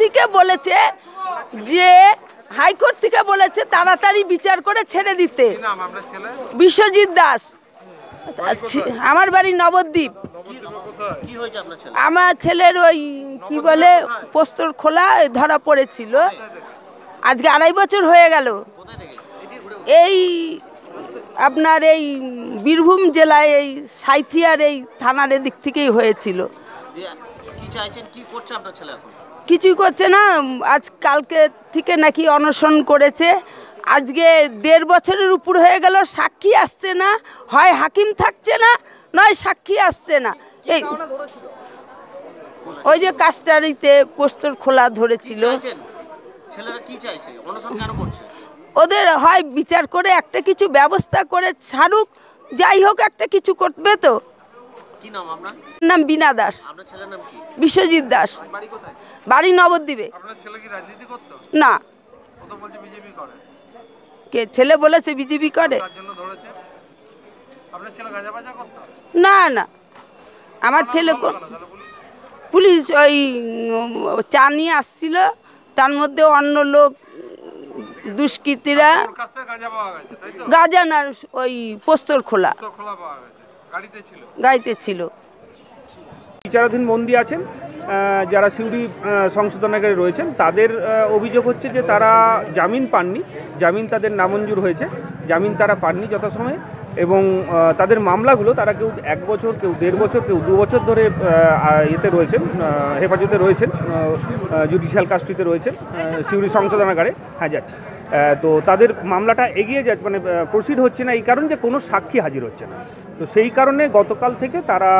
থেকে বলেছে যে হাইকোর্ট থেকে বলেছে তাড়াতাড়ি বিচার করে ছেড়ে দিতে। বিশ্বজিৎ দাস। আমার বাড়ি নবদ্বীপ। আমার ছেলের ওই কি বলে পোস্তর খোলা ধরা পড়েছিল, আজকে 2.5 বছর হয়ে গেল। এই আপনার এই বীরভূম জেলায় এই সাঁইথিয়ার এই থানার দিক থেকেই হয়েছিল। কিছুই করছে না, আজ কালকে থেকে নাকি অনশন করেছে। আজকে 1.5 বছরের উপর হয়ে গেল, সাক্ষী আসছে না, হয় হাকিম থাকছে না নয় সাক্ষী আসছে না। এই ওই যে কাস্টারিতে পোস্টার খোলা ধরেছিল, ওদের হয় বিচার করে একটা কিছু ব্যবস্থা করে ছাড়ুক, যাই হোক একটা কিছু করবে তো। কি নাম আপনার? নাম বিনা দাস। আপনার ছেলের নাম কি? বিশ্বজিৎ দাস। বাড়ি নবদ্বীপে। আপনার ছেলে কি রাজনীতি করতো? না। ও তো বলছে বিজেপি করে। কে ছেলে বলেছে বিজেপি করে? তার জন্য ধরেছে। আপনার ছেলে গাঁজা করতো? না না, আমার ছেলে পুলিশ ওই চা নিয়ে আসছিল, তার মধ্যে অন্য লোক দুষ্কৃতীরা গাঁজা না ওই পোস্তর খোলা গাড়িতে ছিল। বিচারাধীন বন্দী আছেন যারা সিউড়ি সংশোধনাগারে রয়েছেন, তাদের অভিযোগ হচ্ছে যে তারা জামিন পাননি, জামিন তাদের নামঞ্জুর হয়েছে, জামিন তারা পাননি যথাসময়ে, এবং তাদের মামলাগুলো তারা কেউ 1 বছর, কেউ 1.5 বছর, কেউ 2 বছর ধরে এতে রয়েছেন, হেফাজতে রয়েছেন, জুডিশিয়াল কাস্টডিতে রয়েছেন সিউড়ি সংশোধনাগারে। হ্যাঁ যাচ্ছে, তো তাদের মামলাটা এগিয়ে যাচ্ছে, মানে প্রসিড হচ্ছে না, এই কারণ যে কোনো সাক্ষী হাজির হচ্ছে না। তো সেই কারণে গতকাল থেকে তারা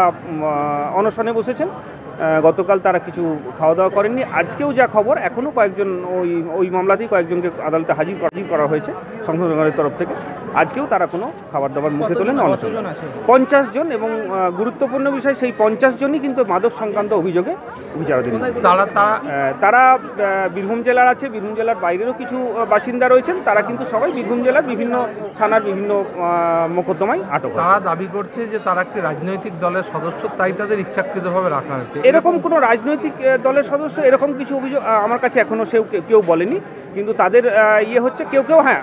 অনশনে বসেছেন। গতকাল তারা কিছু খাওয়া দাওয়া করেননি। আজকেও যা খবর, এখনও কয়েকজন ওই মামলাতেই কয়েকজনকে আদালতে হাজির করা হয়েছে সংশোধনাগারের তরফ থেকে। আজকেও তারা কোনো খাবার দাবার মুখে তোলেন। 50 জন, এবং গুরুত্বপূর্ণ বিষয় সেই 50 জনই কিন্তু মাদক সংক্রান্ত অভিযোগে বিচারাধীন। তারা বীরভূম জেলার আছে, বীরভূম জেলার বাইরেরও কিছু বাসিন্দা রয়েছেন, তারা কিন্তু সবাই বীরভূম জেলার বিভিন্ন থানার বিভিন্ন মোকদ্দমায় আটক। তারা দাবি করছে যে তারা একটি রাজনৈতিক দলের সদস্য, তাই তাদের ইচ্ছাকৃতভাবে রাখা হয়েছে। এরকম কোনো রাজনৈতিক দলের সদস্য এরকম কিছু অভিযোগ আমার কাছে এখনও কেউ বলেনি, কিন্তু তাদের ইয়ে হচ্ছে কেউ হ্যাঁ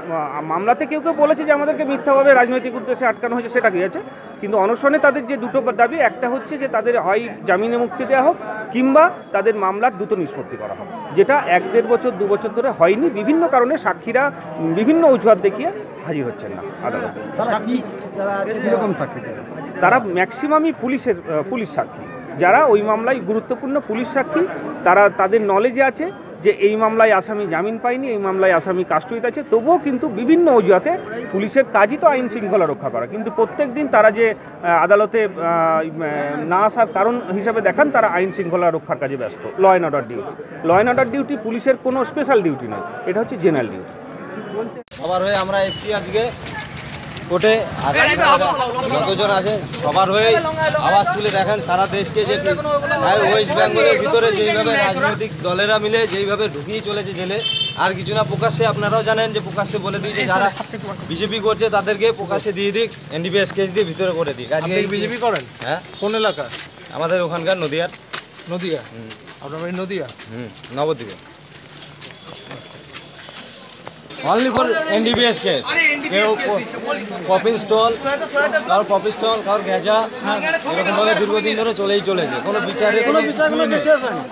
মামলাতে কেউ বলেছে যে আমাদেরকে মিথ্যাভাবে রাজনৈতিক উদ্দেশ্যে আটকানো হয়েছে, সেটা কি আছে। কিন্তু অনশনে তাদের যে দুটো দাবি, একটা হচ্ছে যে তাদের হয় জামিনে মুক্তি দেওয়া হোক, কিংবা তাদের মামলার দ্রুত নিষ্পত্তি করা হোক, যেটা 1-1.5 বছর 2 বছর ধরে হয়নি। বিভিন্ন কারণে সাক্ষীরা বিভিন্ন অজুহাত দেখিয়ে হাজির হচ্ছেন না আদালতে। তারা ম্যাক্সিমামই পুলিশ সাক্ষী, যারা ওই মামলায় গুরুত্বপূর্ণ পুলিশ সাক্ষী, তারা তাদের নলেজে আছে যে এই মামলায় আসামি জামিন পায়নি, এই মামলায় আসামি কাস্টডিতে আছে, তবুও কিন্তু বিভিন্ন অজুহাতে, পুলিশের কাজই তো আইন শৃঙ্খলা রক্ষা করা, কিন্তু প্রত্যেক দিন তারা যে আদালতে না আসার কারণ হিসাবে দেখান, তারা আইন শৃঙ্খলা রক্ষার কাজে ব্যস্ত। ল অ্যান্ড অর্ডার ডিউটি পুলিশের কোনো স্পেশাল ডিউটি নয়, এটা হচ্ছে জেনারেল ডিউটি। সবার হয়ে আমরা এসছি আজকে কোর্টে, যতজন আছে সবার হয়ে আওয়াজ তুলে দেখেন সারা দেশকে, যে ওয়েস্ট বেঙ্গলের ভিতরে যেইভাবে রাজনৈতিক দলেরা মিলে যেইভাবে ঢুকিয়ে চলেছে জেলে, আর কিছু না প্রকাশ্যে, আপনারাও জানেন যে প্রকাশ্যে বলে দিয়েছে যারা বিজেপি করছে তাদেরকে প্রকাশ্যে দিয়ে দিক, NDPS কেস দিয়ে ভিতরে করে দিক। আজকে বিজেপি করেন? হ্যাঁ। কোন এলাকা? আমাদের ওখানকার নদিয়া। আপনার বাড়ি নদিয়া? নবদ্বীপে। Only for NDPS case. কেউ পপিং স্টল, কারোর পপি স্টল, কারোর গেঁজা, এরকমভাবে দীর্ঘদিন ধরে চলেছে, কোনো বিচারে কোনো শেষ হয়নি।